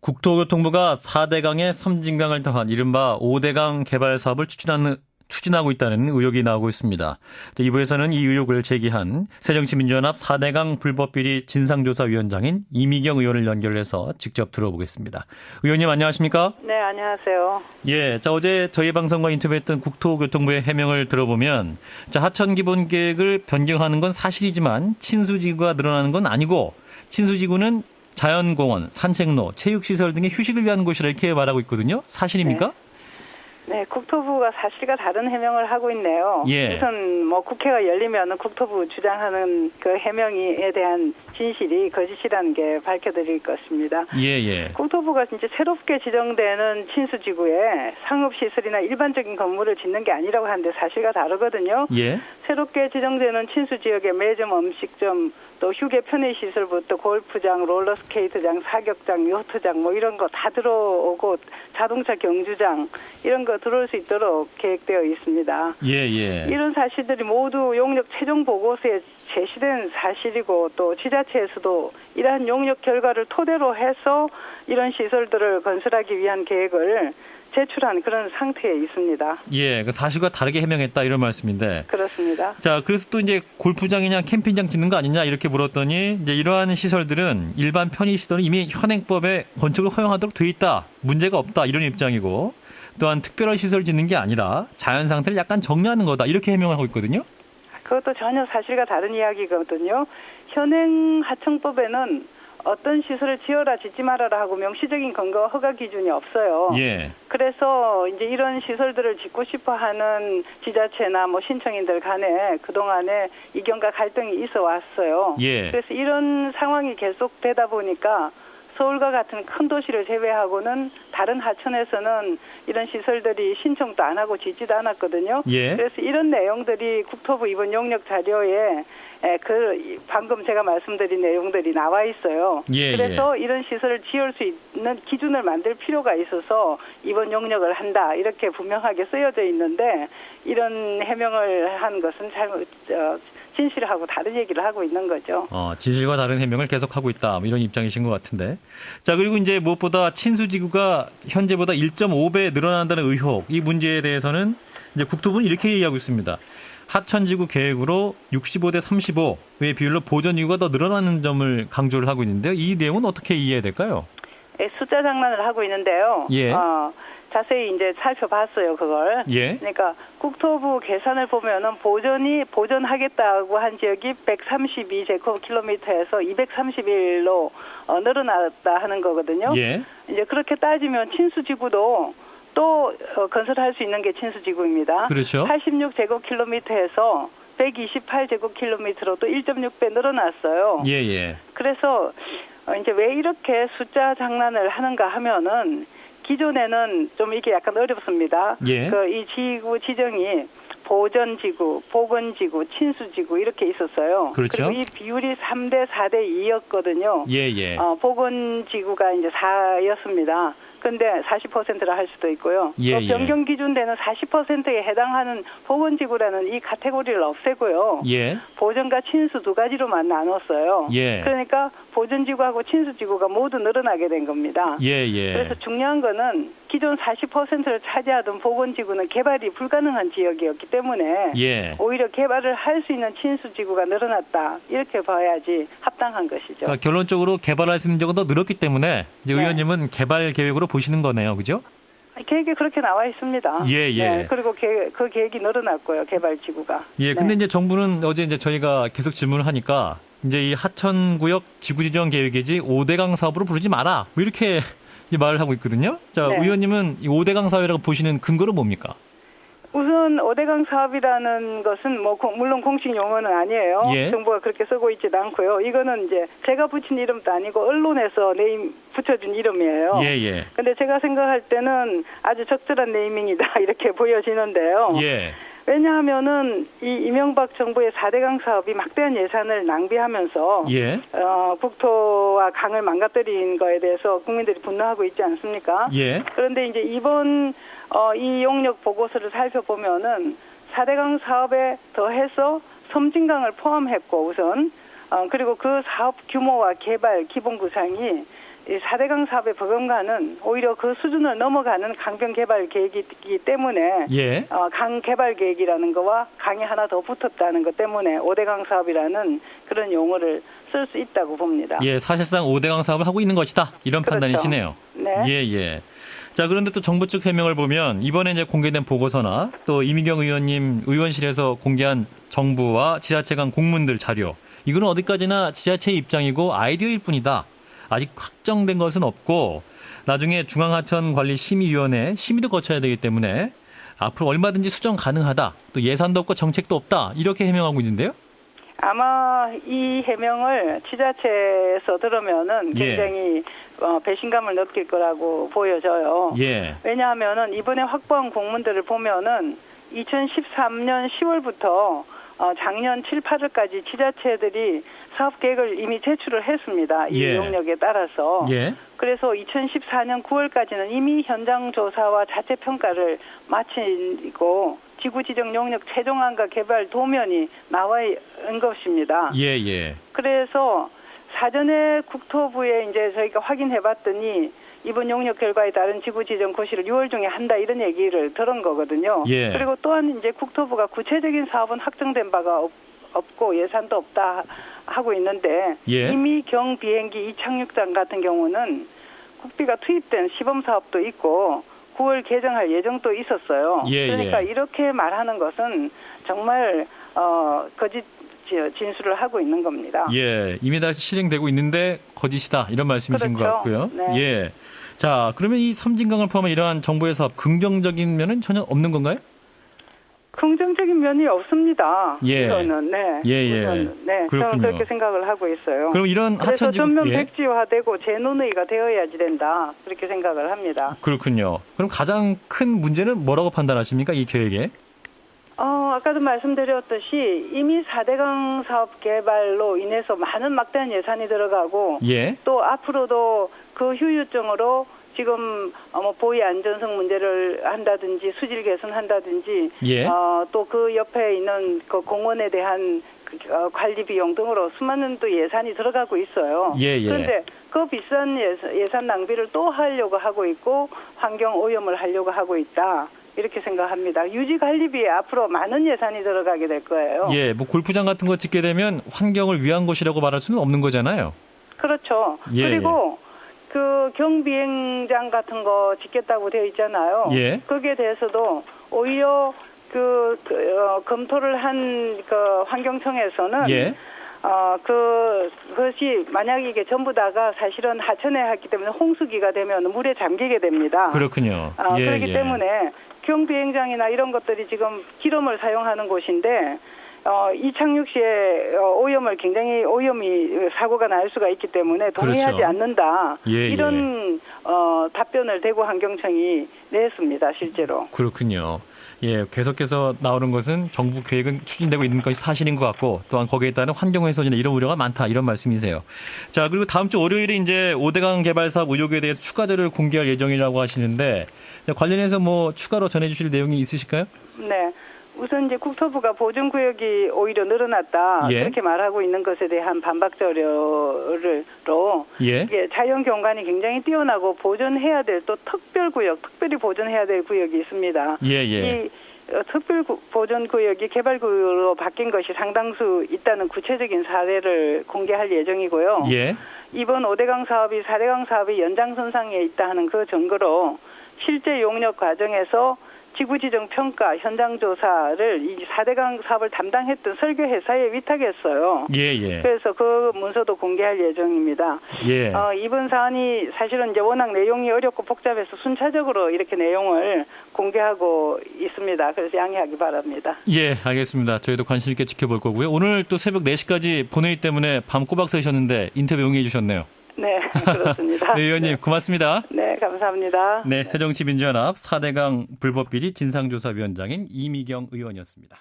국토교통부가 4대강에 섬진강을 더한 이른바 5대강 개발 사업을 추진하고 있다는 의혹이 나오고 있습니다. 2부에서는 이 의혹을 제기한 새정치민주연합 4대강 불법비리 진상조사위원장인 이미경 의원을 연결해서 직접 들어보겠습니다. 의원님 안녕하십니까? 네, 안녕하세요. 예, 어제 저희 방송과 인터뷰했던 국토교통부의 해명을 들어보면 하천 기본 계획을 변경하는 건 사실이지만 친수지구가 늘어나는 건 아니고 친수지구는 자연공원, 산책로, 체육시설 등의 휴식을 위한 곳이라 이렇게 말하고 있거든요. 사실입니까? 네, 국토부가 사실과 다른 해명을 하고 있네요. 예. 우선 국회가 열리면 국토부 주장하는 그 해명에 대한 진실이 거짓이라는 게 밝혀드릴 것입니다. 예. 국토부가 이제 새롭게 지정되는 친수지구에 상업시설이나 일반적인 건물을 짓는 게 아니라고 하는데 사실과 다르거든요. 예. 새롭게 지정되는 친수지역에 매점, 음식점, 또 휴게 편의시설부터 골프장, 롤러스케이트장, 사격장, 요트장 이런 거 다 들어오고 자동차 경주장 이런 거 들어올 수 있도록 계획되어 있습니다. 예. 이런 사실들이 모두 용역 최종 보고서에 제시된 사실이고 또 지자체에서도 이러한 용역 결과를 토대로 해서 이런 시설들을 건설하기 위한 계획을 제출한 그런 상태에 있습니다. 예, 그 사실과 다르게 해명했다 이런 말씀인데. 그렇습니다. 자, 그래서 또 이제 골프장이냐 캠핑장 짓는 거 아니냐 이렇게 물었더니 이제 이러한 시설들은 일반 편의시설은 이미 현행법에 건축을 허용하도록 돼 있다. 문제가 없다. 이런 입장이고 또한 특별한 시설 짓는 게 아니라 자연 상태를 약간 정리하는 거다. 이렇게 해명을 하고 있거든요. 그것도 전혀 사실과 다른 이야기거든요. 현행 하청법에는 어떤 시설을 지어라 짓지 말아라 하고 명시적인 근거 허가 기준이 없어요. 예. 그래서 이제 이런 시설들을 짓고 싶어 하는 지자체나 신청인들 간에 그동안에 이견과 갈등이 있어 왔어요. 예. 그래서 이런 상황이 계속되다 보니까 서울과 같은 큰 도시를 제외하고는 다른 하천에서는 이런 시설들이 신청도 안 하고 짓지도 않았거든요. 예. 그래서 이런 내용들이 국토부 이번 용역 자료에 방금 제가 말씀드린 내용들이 나와 있어요. 그래서 이런 시설을 지을 수 있는 기준을 만들 필요가 있어서 이번 용역을 한다 이렇게 분명하게 쓰여져 있는데 이런 해명을 한 것은 진실하고 다른 얘기를 하고 있는 거죠. 진실과 다른 해명을 계속하고 있다. 이런 입장이신 것 같은데. 자, 그리고 이제 무엇보다 친수지구가 현재보다 1.5배 늘어난다는 의혹. 이 문제에 대해서는 이제 국토부는 이렇게 얘기하고 있습니다. 하천지구 계획으로 65대 35의 비율로 보전지구가 더 늘어나는 점을 강조를 하고 있는데요. 이 내용은 어떻게 이해해야 될까요? 숫자 장난을 하고 있는데요. 예. 자세히 이제 살펴봤어요, 그걸. 예. 그러니까 국토부 계산을 보면은 보전하겠다고 한 지역이 132제곱킬로미터에서 231로 늘어났다 하는 거거든요. 예. 이제 그렇게 따지면 친수지구도 또 건설할 수 있는 게 친수지구입니다. 그렇죠. 86제곱킬로미터에서 128제곱킬로미터로 또 1.6배 늘어났어요. 예. 그래서 이제 왜 이렇게 숫자 장난을 하는가 하면은 기존에는 좀 이게 약간 어렵습니다. 예. 이 지구 지정이 보전지구, 보건지구, 친수지구 이렇게 있었어요. 그렇죠. 그리고 이 비율이 3대 4대 2였거든요. 예. 보건지구가 이제 4였습니다. 근데 40%라 할 수도 있고요. 예. 변경 기준되는 40%에 해당하는 보건지구라는 이 카테고리를 없애고요. 예. 보전과 친수 두 가지로만 나눴어요. 예. 그러니까 보전지구하고 친수지구가 모두 늘어나게 된 겁니다. 예. 그래서 중요한 거는 기존 40%를 차지하던 보건지구는 개발이 불가능한 지역이었기 때문에 오히려 개발을 할 수 있는 친수지구가 늘어났다. 이렇게 봐야지 합당한 것이죠. 그러니까 결론적으로 개발할 수 있는 지역은 더 늘었기 때문에 이제 의원님은 개발 계획으로 보시는 거네요. 그죠? 계획이 그렇게 나와 있습니다. 예. 네, 그리고 그 계획이 늘어났고요. 개발지구가. 예. 근데 이제 정부는 어제 이제 저희가 계속 질문을 하니까 이제 이 하천구역 지구지정 계획이지 5대강 사업으로 부르지 마라. 이렇게 말을 하고 있거든요. 자, 의원님은 이 5대강 사업이라고 보시는 근거는 뭡니까? 우선 5대강 사업이라는 것은 물론 공식 용어는 아니에요. 정부가 그렇게 쓰고 있지도 않고요. 이거는 이제 제가 붙인 이름도 아니고 언론에서 붙여준 이름이에요. 예. 근데 제가 생각할 때는 아주 적절한 네이밍이다 이렇게 보여지는데요. 왜냐하면은 이 이명박 정부의 4대강 사업이 막대한 예산을 낭비하면서 국토와 강을 망가뜨린 거에 대해서 국민들이 분노하고 있지 않습니까? 그런데 이제 이번 이 용역 보고서를 살펴보면은 4대강 사업에 더해서 섬진강을 포함했고 우선 그리고 그 사업 규모와 개발 기본 구상이 이 4대강 사업의 버금가는 오히려 그 수준을 넘어가는 강변 개발 계획이기 때문에 예. 강 개발 계획이라는 거와 강이 하나 더 붙었다는 것 때문에 5대강 사업이라는 그런 용어를 쓸 수 있다고 봅니다. 예, 사실상 5대강 사업을 하고 있는 것이다. 이런 그렇죠. 판단이시네요. 네. 예, 예. 자, 그런데 또 정부 측 해명을 보면 이번에 이제 공개된 보고서나 또 이미경 의원님 의원실에서 공개한 정부와 지자체 간 공문들 자료, 이거는 어디까지나 지자체의 입장이고 아이디어일 뿐이다. 아직 확정된 것은 없고 나중에 중앙하천관리심의위원회 심의도 거쳐야 되기 때문에 앞으로 얼마든지 수정 가능하다. 또 예산도 없고 정책도 없다. 이렇게 해명하고 있는데요. 아마 이 해명을 지자체에서 들으면은 굉장히 배신감을 느낄 거라고 보여져요. 예. 왜냐하면은 이번에 확보한 공문들을 보면은 2013년 10월부터 작년 7, 8월까지 지자체들이 사업 계획을 이미 제출을 했습니다. 이 예. 용역에 따라서. 예. 그래서 2014년 9월까지는 이미 현장 조사와 자체 평가를 마치고 지구 지정 용역 최종안과 개발 도면이 나와 있는 것입니다. 예, 예. 그래서 사전에 국토부에 이제 저희가 확인해 봤더니 이번 용역 결과에 따른 지구 지정 고시를 6월 중에 한다 이런 얘기를 들은 거거든요. 예. 그리고 또한 이제 국토부가 구체적인 사업은 확정된 바가 없고 예산도 없다 하고 있는데 예. 이미 경 비행기 이착륙장 같은 경우는 국비가 투입된 시범 사업도 있고 9월 개정할 예정도 있었어요. 예, 그러니까 예. 이렇게 말하는 것은 정말 거짓 진술을 하고 있는 겁니다. 예, 이미 다 실행되고 있는데 거짓이다 이런 말씀이신 그렇죠. 것 같고요. 네. 예. 자, 그러면 이 섬진강을 포함한 이러한 정부의 사업 긍정적인 면은 전혀 없는 건가요? 긍정적인 면이 없습니다. 예. 이거는 네. 예, 예. 우선, 네. 그렇군요. 저는 그렇게 생각을 하고 있어요. 그럼 이런 그래서 하천지구 전면 예. 백지화되고 재논의가 되어야지 된다. 그렇게 생각을 합니다. 그렇군요. 그럼 가장 큰 문제는 뭐라고 판단하십니까? 이 계획에? 아까도 말씀드렸듯이 이미 4대강 사업 개발로 인해서 많은 막대한 예산이 들어가고 예. 또 앞으로도 그 휴유증으로 지금 보위 안전성 문제를 한다든지 수질 개선한다든지 예. 또 그 옆에 있는 그 공원에 대한 관리 비용 등으로 수많은 또 예산이 들어가고 있어요. 예, 예. 그런데 그 비싼 예산 낭비를 또 하려고 하고 있고 환경 오염을 하려고 하고 있다. 이렇게 생각합니다. 유지 관리비에 앞으로 많은 예산이 들어가게 될 거예요. 예, 뭐 골프장 같은 거 짓게 되면 환경을 위한 곳이라고 말할 수는 없는 거잖아요. 그렇죠. 예, 그리고 그 경비행장 같은 거 짓겠다고 되어 있잖아요. 예. 거기에 대해서도 오히려 검토를 한 그 환경청에서는 예. 그것이 만약 이게 전부 다가 사실은 하천에 했기 때문에 홍수기가 되면 물에 잠기게 됩니다. 그렇군요. 예, 그렇기 예. 때문에 경비행장이나 이런 것들이 지금 기름을 사용하는 곳인데 이착륙 시에 오염이 사고가 날 수가 있기 때문에 동의하지 그렇죠. 않는다. 예, 이런 답변을 대구 환경청이 냈습니다. 실제로. 그렇군요. 예, 계속해서 나오는 것은 정부 계획은 추진되고 있는 것이 사실인 것 같고 또한 거기에 따른 환경훼손이나 이런 우려가 많다 이런 말씀이세요. 자, 그리고 다음 주 월요일에 이제 5대강 개발 사업 의혹에 대해서 추가자료를 공개할 예정이라고 하시는데 관련해서 뭐 추가로 전해주실 내용이 있으실까요? 네. 우선 이제 국토부가 보존구역이 오히려 늘어났다 예. 그렇게 말하고 있는 것에 대한 반박 자료로 예. 이게 자연 경관이 굉장히 뛰어나고 보존해야 될 또 특별구역, 특별히 보존해야 될 구역이 있습니다. 예, 예. 이 특별 보존구역이 개발구역으로 바뀐 것이 상당수 있다는 구체적인 사례를 공개할 예정이고요. 예. 이번 5대강 사업이 4대강 사업의 연장선상에 있다 하는 그 증거로 실제 용역 과정에서 지구지정 평가 현장 조사를 이 4대강 사업을 담당했던 설계 회사에 위탁했어요. 예, 예. 그래서 그 문서도 공개할 예정입니다. 예. 이번 사안이 사실은 이제 워낙 내용이 어렵고 복잡해서 순차적으로 이렇게 내용을 공개하고 있습니다. 그래서 양해하기 바랍니다. 예, 알겠습니다. 저희도 관심 있게 지켜볼 거고요. 오늘 또 새벽 4시까지 본회의 때문에 밤 꼬박 새셨는데 인터뷰 응해 주셨네요. 네, 그렇습니다. 네, 의원님 네. 고맙습니다. 네, 감사합니다. 네, 새정치민주연합 4대강 불법비리 진상조사위원장인 이미경 의원이었습니다.